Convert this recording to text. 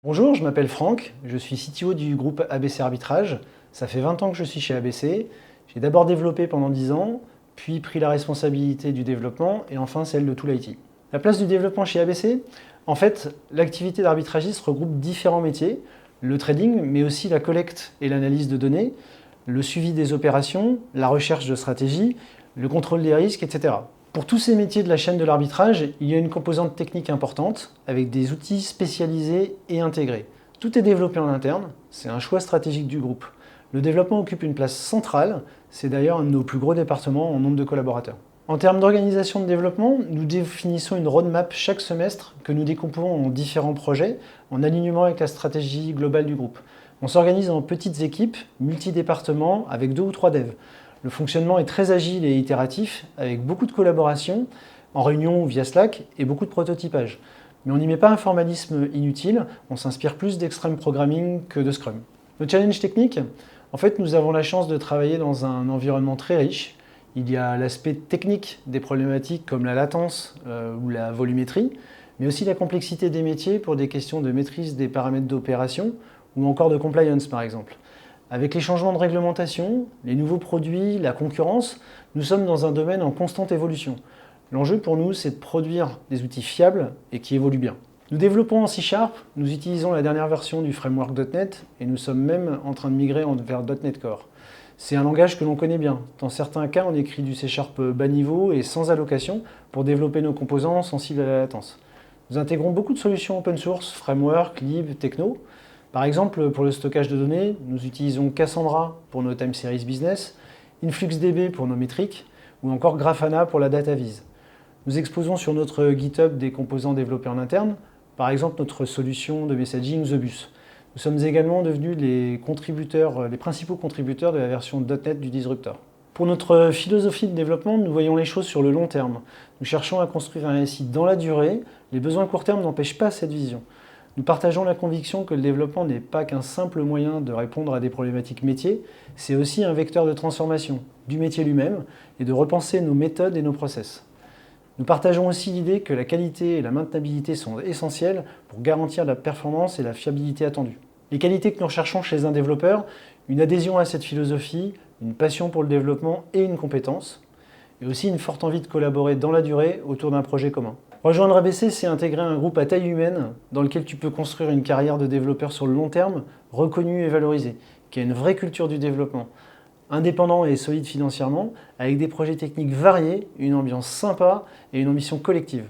Bonjour, je m'appelle Franck, je suis CTO du groupe ABC Arbitrage. Ça fait 20 ans que je suis chez ABC. J'ai d'abord développé pendant 10 ans, puis pris la responsabilité du développement et enfin celle de tout l'IT. La place du développement chez ABC, en fait, l'activité d'arbitragiste regroupe différents métiers, le trading, mais aussi la collecte et l'analyse de données, le suivi des opérations, la recherche de stratégies, le contrôle des risques, etc. Pour tous ces métiers de la chaîne de l'arbitrage, il y a une composante technique importante, avec des outils spécialisés et intégrés. Tout est développé en interne, c'est un choix stratégique du groupe. Le développement occupe une place centrale, c'est d'ailleurs un de nos plus gros départements en nombre de collaborateurs. En termes d'organisation de développement, nous définissons une roadmap chaque semestre que nous découpons en différents projets, en alignement avec la stratégie globale du groupe. On s'organise en petites équipes, multi-départements, avec 2 ou 3 devs. Le fonctionnement est très agile et itératif, avec beaucoup de collaboration, en réunion ou via Slack, et beaucoup de prototypage. Mais on n'y met pas un formalisme inutile, on s'inspire plus d'extreme programming que de Scrum. Le challenge technique, en fait, nous avons la chance de travailler dans un environnement très riche. Il y a l'aspect technique des problématiques comme la latence ou la volumétrie, mais aussi la complexité des métiers pour des questions de maîtrise des paramètres d'opération ou encore de compliance par exemple. Avec les changements de réglementation, les nouveaux produits, la concurrence, nous sommes dans un domaine en constante évolution. L'enjeu pour nous, c'est de produire des outils fiables et qui évoluent bien. Nous développons en C#, nous utilisons la dernière version du framework .NET et nous sommes même en train de migrer vers .NET Core. C'est un langage que l'on connaît bien. Dans certains cas, on écrit du C# bas niveau et sans allocation pour développer nos composants sensibles à la latence. Nous intégrons beaucoup de solutions open source, framework, lib, techno. Par exemple, pour le stockage de données, nous utilisons Cassandra pour nos time series business, InfluxDB pour nos métriques, ou encore Grafana pour la data vise. Nous exposons sur notre GitHub des composants développés en interne, par exemple notre solution de messaging The Bus. Nous sommes également devenus les principaux contributeurs de la version .NET du Disruptor. Pour notre philosophie de développement, nous voyons les choses sur le long terme. Nous cherchons à construire un SI dans la durée. Les besoins court terme n'empêchent pas cette vision. Nous partageons la conviction que le développement n'est pas qu'un simple moyen de répondre à des problématiques métiers, c'est aussi un vecteur de transformation du métier lui-même et de repenser nos méthodes et nos process. Nous partageons aussi l'idée que la qualité et la maintenabilité sont essentielles pour garantir la performance et la fiabilité attendue. Les qualités que nous recherchons chez un développeur, une adhésion à cette philosophie, une passion pour le développement et une compétence, et aussi une forte envie de collaborer dans la durée autour d'un projet commun. Rejoindre ABC, c'est intégrer un groupe à taille humaine dans lequel tu peux construire une carrière de développeur sur le long terme, reconnue et valorisée, qui a une vraie culture du développement, indépendant et solide financièrement, avec des projets techniques variés, une ambiance sympa et une ambition collective.